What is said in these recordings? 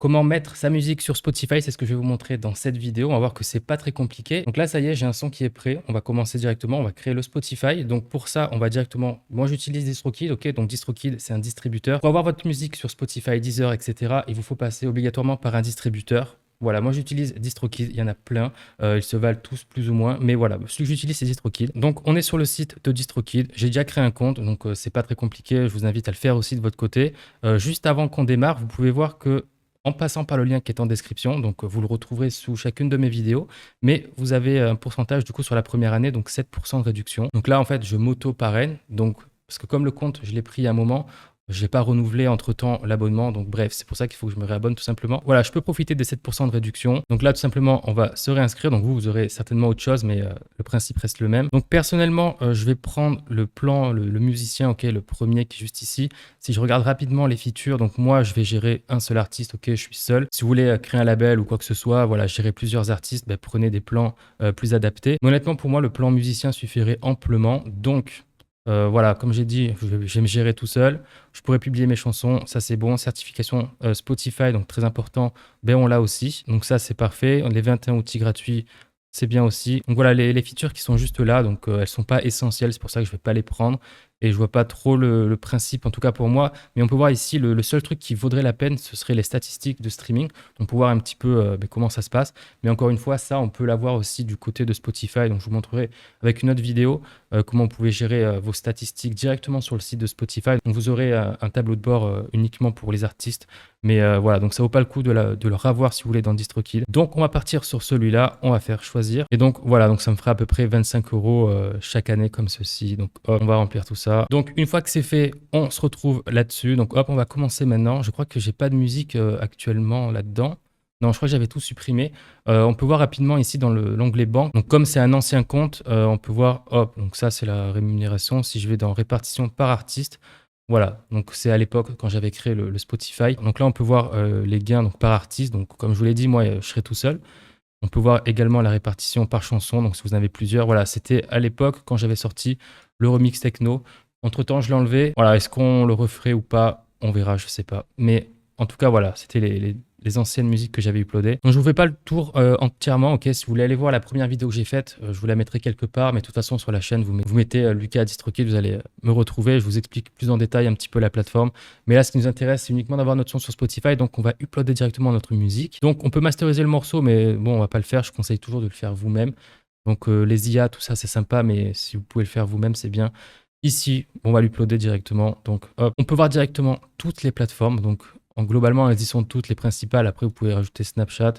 Comment mettre sa musique sur Spotify, c'est ce que je vais vous montrer dans cette vidéo. On va voir que c'est pas très compliqué. Donc là, ça y est, j'ai un son qui est prêt. On va commencer directement, on va créer le Spotify. Donc pour ça, on va directement, moi j'utilise DistroKid, ok? Donc DistroKid, c'est un distributeur. Pour avoir votre musique sur Spotify, Deezer, etc., il vous faut passer obligatoirement par un distributeur. Voilà, moi j'utilise DistroKid, il y en a plein, ils se valent tous plus ou moins, mais voilà, celui que j'utilise c'est DistroKid. Donc on est sur le site de DistroKid, j'ai déjà créé un compte, donc c'est pas très compliqué, je vous invite à le faire aussi de votre côté. Juste avant qu'on démarre, vous pouvez voir que en passant par le lien qui est en description, donc vous le retrouverez sous chacune de mes vidéos, mais vous avez un pourcentage du coup sur la première année, donc 7% de réduction. Donc là en fait je m'auto-parraine, donc parce que comme le compte je l'ai pris à un moment, je n'ai pas renouvelé entre-temps l'abonnement, donc bref, c'est pour ça qu'il faut que je me réabonne tout simplement. Voilà, je peux profiter des 7% de réduction. Donc là, tout simplement, on va se réinscrire. Donc vous aurez certainement autre chose, mais le principe reste le même. Donc personnellement, je vais prendre le plan, le musicien, ok, le premier qui est juste ici. Si je regarde rapidement les features, donc moi, je vais gérer un seul artiste, ok, je suis seul. Si vous voulez créer un label ou quoi que ce soit, voilà, gérer plusieurs artistes, ben, prenez des plans plus adaptés. Mais honnêtement, pour moi, le plan musicien suffirait amplement. Donc, voilà, comme j'ai dit, je vais me gérer tout seul. Je pourrais publier mes chansons, ça c'est bon. Certification Spotify, donc très important, ben on l'a aussi. Donc ça c'est parfait. Les 21 outils gratuits, c'est bien aussi. Donc voilà, les features qui sont juste là, donc elles sont pas essentielles, c'est pour ça que je vais pas les prendre. Et je vois pas trop le principe, en tout cas pour moi. Mais on peut voir ici, le seul truc qui vaudrait la peine, ce serait les statistiques de streaming. On peut voir un petit peu ben, comment ça se passe. Mais encore une fois, ça, on peut l'avoir aussi du côté de Spotify. Donc je vous montrerai avec une autre vidéo comment vous pouvez gérer vos statistiques directement sur le site de Spotify. Donc vous aurez un tableau de bord uniquement pour les artistes. Mais voilà, donc ça vaut pas le coup de le revoir si vous voulez dans DistroKid. Donc on va partir sur celui-là, on va faire choisir. Et donc voilà, donc ça me fera à peu près 25 euros chaque année comme ceci. Donc hop, on va remplir tout ça. Donc une fois que c'est fait, on se retrouve là-dessus. Donc hop, on va commencer maintenant. Je crois que j'ai pas de musique actuellement là-dedans. Non, je crois que j'avais tout supprimé. On peut voir rapidement ici dans l'onglet banque. Donc comme c'est un ancien compte, on peut voir, hop, donc ça c'est la rémunération. Si je vais dans répartition par artiste, voilà, donc c'est à l'époque quand j'avais créé le Spotify. Donc là on peut voir les gains donc, par artiste. Donc comme je vous l'ai dit, moi je serai tout seul. On peut voir également la répartition par chanson. Donc si vous en avez plusieurs, voilà, c'était à l'époque quand j'avais sorti le remix techno. Entre-temps, je l'ai enlevé. Voilà, est-ce qu'on le referait ou pas? On verra, je sais pas. Mais en tout cas, voilà, c'était les anciennes musiques que j'avais uploadées. Donc je vous fais pas le tour entièrement, ok? Si vous voulez aller voir la première vidéo que j'ai faite, je vous la mettrai quelque part, mais de toute façon sur la chaîne, vous mettez Lucas DistroKid, vous allez me retrouver, je vous explique plus en détail un petit peu la plateforme. Mais là, ce qui nous intéresse, c'est uniquement d'avoir notre son sur Spotify, donc on va uploader directement notre musique. Donc on peut masteriser le morceau, mais bon, on va pas le faire, je conseille toujours de le faire vous-même. Donc les IA, tout ça, c'est sympa, mais si vous pouvez le faire vous-même, c'est bien. Ici, on va l'uploader directement. Donc, hop. On peut voir directement toutes les plateformes. Donc, globalement, elles y sont toutes les principales. Après, vous pouvez rajouter Snapchat.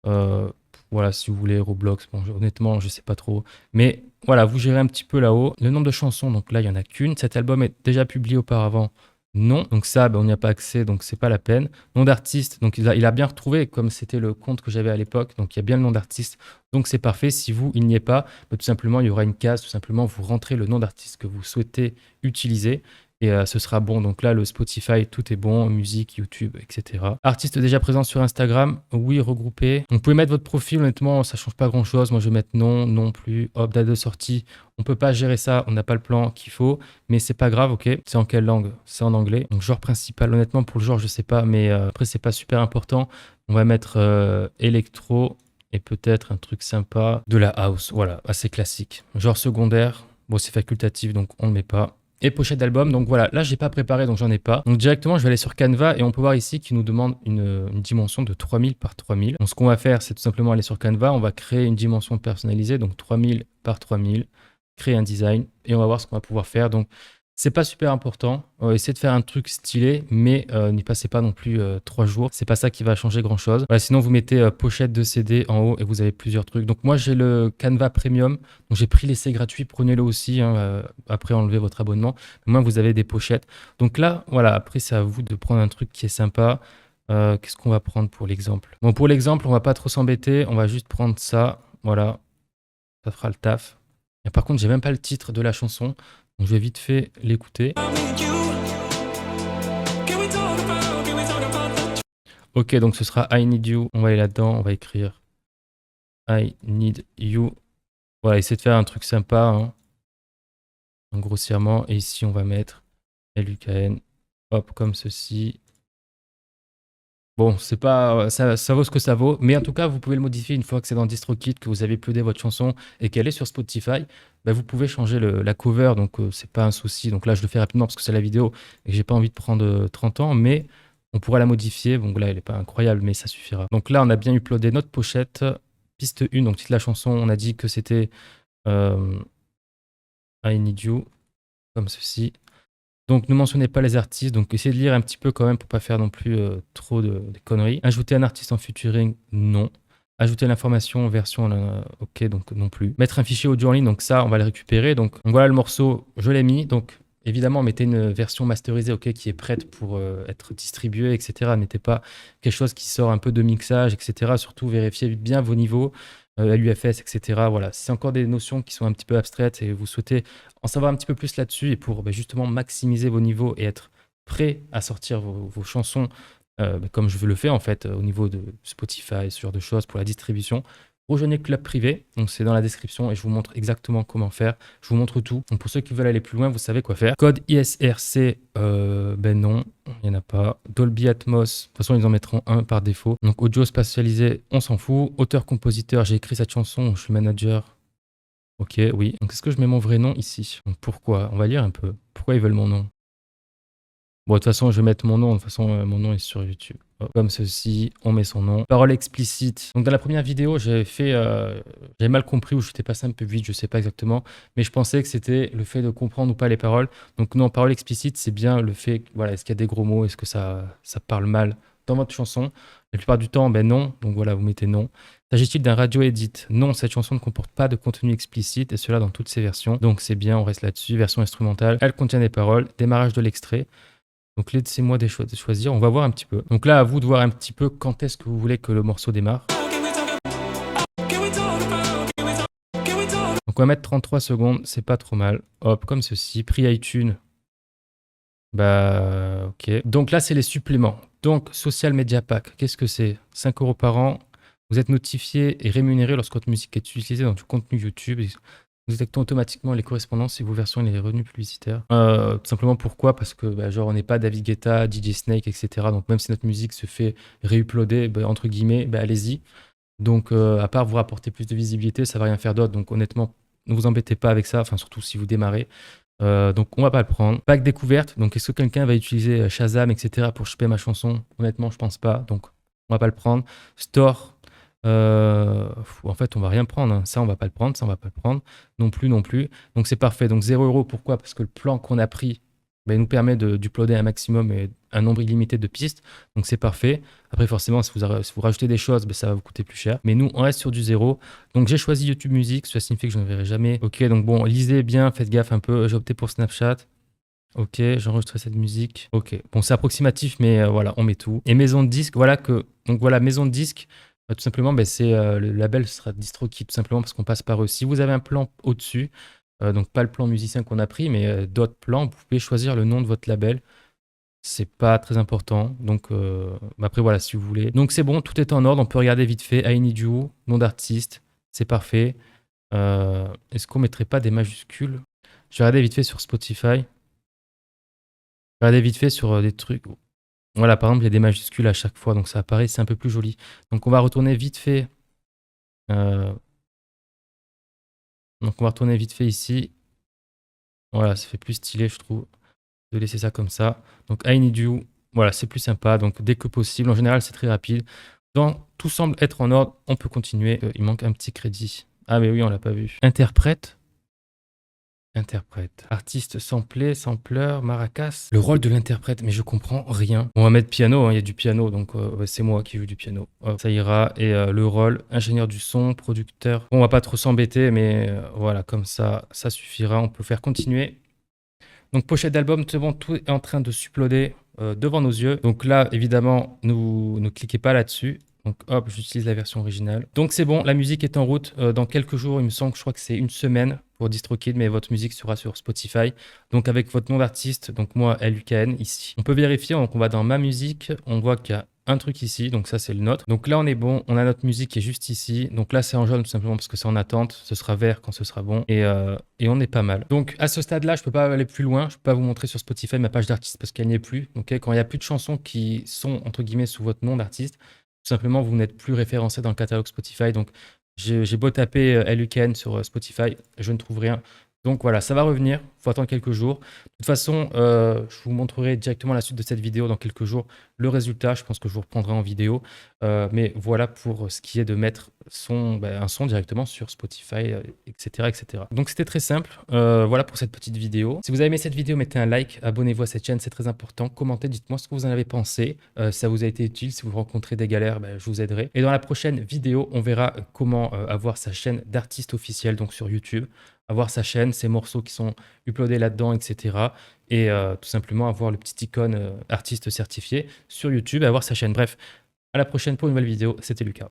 Euh, voilà, si vous voulez, Roblox. Bon, honnêtement, je sais pas trop. Mais voilà, vous gérez un petit peu là-haut. Le nombre de chansons, donc là, il y en a qu'une. Cet album est déjà publié auparavant. Non, donc ça, ben, on n'y a pas accès, donc c'est pas la peine. Nom d'artiste, donc il a bien retrouvé, comme c'était le compte que j'avais à l'époque, donc il y a bien le nom d'artiste, donc c'est parfait. Si vous, il n'y est pas, ben, tout simplement, il y aura une case, tout simplement, vous rentrez le nom d'artiste que vous souhaitez utiliser, et ce sera bon. Donc là, le Spotify, tout est bon, musique, YouTube, etc. Artiste déjà présent sur Instagram, oui, regroupé. Donc, vous pouvez mettre votre profil, honnêtement, ça change pas grand-chose. Moi, je vais mettre non, non plus, hop, date de sortie. On peut pas gérer ça, on n'a pas le plan qu'il faut, mais c'est pas grave, ok. C'est en quelle langue? C'est en anglais. Donc, genre principal, honnêtement, pour le genre, je sais pas, mais après, c'est pas super important. On va mettre électro et peut-être un truc sympa, de la house, voilà, assez classique. Genre secondaire, bon, c'est facultatif, donc on ne le met pas. Et pochette d'album, donc voilà, là j'ai pas préparé donc j'en ai pas. Donc directement je vais aller sur Canva et on peut voir ici qu'il nous demande une dimension de 3000 par 3000. Donc ce qu'on va faire c'est tout simplement aller sur Canva, on va créer une dimension personnalisée, donc 3000 par 3000, créer un design et on va voir ce qu'on va pouvoir faire. Donc c'est pas super important, essayez de faire un truc stylé, mais n'y passez pas non plus 3 jours, c'est pas ça qui va changer grand chose. Voilà, sinon vous mettez pochette de CD en haut et vous avez plusieurs trucs. Donc moi j'ai le Canva Premium, donc j'ai pris l'essai gratuit, prenez-le aussi, hein, après enlevez votre abonnement. Au moins vous avez des pochettes. Donc là, voilà, après c'est à vous de prendre un truc qui est sympa. Qu'est-ce qu'on va prendre pour l'exemple? Bon, pour l'exemple, on va pas trop s'embêter, on va juste prendre ça, voilà, ça fera le taf. Et par contre, j'ai même pas le titre de la chanson, donc je vais vite fait l'écouter. Ok, donc ce sera I Need You, on va aller là-dedans, on va écrire I Need You. Voilà, essayer de faire un truc sympa, hein, grossièrement. Et ici, on va mettre LUKN, hop, comme ceci. Bon, c'est pas, ça vaut ce que ça vaut, mais en tout cas, vous pouvez le modifier une fois que c'est dans DistroKid, que vous avez uploadé votre chanson et qu'elle est sur Spotify. Bah, vous pouvez changer la cover, donc c'est pas un souci. Donc là, je le fais rapidement parce que c'est la vidéo et que j'ai pas envie de prendre 30 ans, mais on pourra la modifier. Donc là, elle est pas incroyable, mais ça suffira. Donc là, on a bien uploadé notre pochette, piste 1, donc titre de la chanson. On a dit que c'était euh, I Need You, comme ceci. Donc, ne mentionnez pas les artistes. Donc, essayez de lire un petit peu quand même pour pas faire non plus trop de conneries. Ajouter un artiste en featuring, non. Ajouter l'information en version, ok, donc non plus. Mettre un fichier audio en ligne, donc ça, on va le récupérer. Donc voilà le morceau, je l'ai mis. Donc, évidemment, mettez une version masterisée, ok, qui est prête pour être distribuée, etc. Mettez pas quelque chose qui sort un peu de mixage, etc. Surtout, vérifiez bien vos niveaux, l'UFS, etc. Voilà, c'est encore des notions qui sont un petit peu abstraites et vous souhaitez en savoir un petit peu plus là-dessus et pour justement maximiser vos niveaux et être prêt à sortir vos chansons comme je veux le faire en fait au niveau de Spotify, ce genre de choses pour la distribution. Rejoignez Club Privé, donc c'est dans la description et je vous montre exactement comment faire. Je vous montre tout. Donc pour ceux qui veulent aller plus loin, vous savez quoi faire. Code ISRC, ben non, il n'y en a pas. Dolby Atmos, de toute façon ils en mettront un par défaut. Donc audio spatialisé, on s'en fout. Auteur-compositeur, j'ai écrit cette chanson, je suis manager. Ok, oui. Donc, est-ce que je mets mon vrai nom ici? Donc, pourquoi? On va lire un peu. Pourquoi ils veulent mon nom? Bon, de toute façon, je vais mettre mon nom. De toute façon, mon nom est sur YouTube. Hop, comme ceci, on met son nom. Parole explicite. Donc, dans la première vidéo, j'avais mal compris ou j'étais passé un peu vite, je sais pas exactement. Mais je pensais que c'était le fait de comprendre ou pas les paroles. Donc, non, parole explicite, c'est bien le fait, voilà, est-ce qu'il y a des gros mots? Est-ce que ça parle mal dans votre chanson? La plupart du temps, ben non. Donc, voilà, vous mettez non. S'agit-il d'un radio edit? Non, cette chanson ne comporte pas de contenu explicite et cela dans toutes ses versions. Donc c'est bien, on reste là-dessus. Version instrumentale, elle contient des paroles, démarrage de l'extrait. Donc laissez-moi des choix de choisir, on va voir un petit peu. Donc là, à vous de voir un petit peu quand est-ce que vous voulez que le morceau démarre. Donc on va mettre 33 secondes, c'est pas trop mal. Hop, comme ceci, prix iTunes. Bah ok. Donc là, c'est les suppléments. Donc Social Media Pack, qu'est-ce que c'est? 5 € par an. Vous êtes notifié et rémunéré lorsque votre musique est utilisée dans du contenu YouTube. Nous détectons automatiquement les correspondances si vos versions et les revenus publicitaires. Tout simplement pourquoi? Parce que genre on n'est pas David Guetta, DJ Snake, etc. Donc même si notre musique se fait réuploader, entre guillemets, allez-y. Donc à part vous rapporter plus de visibilité, ça va rien faire d'autre. Donc honnêtement, ne vous embêtez pas avec ça, enfin surtout si vous démarrez. Donc on va pas le prendre. Pack découverte, donc est-ce que quelqu'un va utiliser Shazam, etc. pour choper ma chanson? Honnêtement, je pense pas, donc on va pas le prendre. Store, en fait on va rien prendre, hein. Ça on va pas le prendre, ça on va pas le prendre, non plus, non plus. Donc c'est parfait, donc 0 €, pourquoi? Parce que le plan qu'on a pris, il nous permet d'uploader un maximum et un nombre illimité de pistes, donc c'est parfait. Après forcément, si vous rajoutez des choses, ça va vous coûter plus cher. Mais nous, on reste sur du 0. Donc j'ai choisi YouTube Music, ça signifie que je ne verrai jamais. Ok, donc bon, lisez bien, faites gaffe un peu. J'ai opté pour Snapchat. Ok, j'enregistre cette musique. Ok, bon, c'est approximatif, mais voilà, on met tout. Et maison de disque, voilà que. Donc voilà, maison de disque, tout simplement, c'est le label sera DistroKid, tout simplement parce qu'on passe par eux. Si vous avez un plan au-dessus, donc pas le plan musicien qu'on a pris, mais d'autres plans, vous pouvez choisir le nom de votre label. C'est pas très important. Donc après, voilà, si vous voulez. Donc c'est bon, tout est en ordre. On peut regarder vite fait. I Need You, nom d'artiste, c'est parfait. Est-ce qu'on mettrait pas des majuscules? Je vais regarder vite fait sur Spotify. Je vais regarder vite fait sur des trucs. Voilà, par exemple, il y a des majuscules à chaque fois, donc ça apparaît, c'est un peu plus joli. Donc on va retourner vite fait. Donc on va retourner vite fait ici. Voilà, ça fait plus stylé, je trouve, de laisser ça comme ça. Donc I Need You, voilà, c'est plus sympa. Donc dès que possible, en général, c'est très rapide. Donc tout semble être en ordre, on peut continuer. Il manque un petit crédit. Ah mais oui, on l'a pas vu. Interprète. Interprète. Artiste samplé, sampleur, maracas. Le rôle de l'interprète, mais je comprends rien. On va mettre piano, hein, il y a du piano, donc c'est moi qui joue du piano. Hop, ça ira. Et le rôle, ingénieur du son, producteur. Bon, on va pas trop s'embêter, mais voilà, comme ça suffira. On peut faire continuer. Donc pochette d'album, c'est bon, tout est en train de s'uploader devant nos yeux. Donc là, évidemment, ne cliquez pas là-dessus. Donc hop, j'utilise la version originale. Donc c'est bon, la musique est en route. Dans quelques jours, il me semble que je crois que c'est une semaine pour DistroKid, mais votre musique sera sur Spotify. Donc avec votre nom d'artiste, donc moi, LUKN, ici. On peut vérifier, donc on va dans ma musique, on voit qu'il y a un truc ici, donc ça c'est le nôtre. Donc là on est bon, on a notre musique qui est juste ici. Donc là c'est en jaune tout simplement parce que c'est en attente, ce sera vert quand ce sera bon et on est pas mal. Donc à ce stade-là, je peux pas aller plus loin, je peux pas vous montrer sur Spotify ma page d'artiste parce qu'elle n'y est plus. Donc quand il y a plus de chansons qui sont entre guillemets sous votre nom d'artiste, tout simplement vous n'êtes plus référencé dans le catalogue Spotify. Donc j'ai beau taper LUKN sur Spotify, je ne trouve rien. Donc voilà, ça va revenir, il faut attendre quelques jours. De toute façon, je vous montrerai directement la suite de cette vidéo dans quelques jours. Le résultat, je pense que je vous reprendrai en vidéo. Mais voilà pour ce qui est de mettre un son directement sur Spotify, etc., etc. Donc c'était très simple. Voilà pour cette petite vidéo. Si vous avez aimé cette vidéo, mettez un like, abonnez-vous à cette chaîne, c'est très important. Commentez, dites-moi ce que vous en avez pensé. Si ça vous a été utile, si vous rencontrez des galères, je vous aiderai. Et dans la prochaine vidéo, on verra comment avoir sa chaîne d'artiste officiel, donc sur YouTube, avoir sa chaîne, ses morceaux qui sont uploadés là-dedans, etc. Et tout simplement avoir le petit icône artiste certifié sur YouTube et avoir sa chaîne. Bref, à la prochaine pour une nouvelle vidéo. C'était Lucas.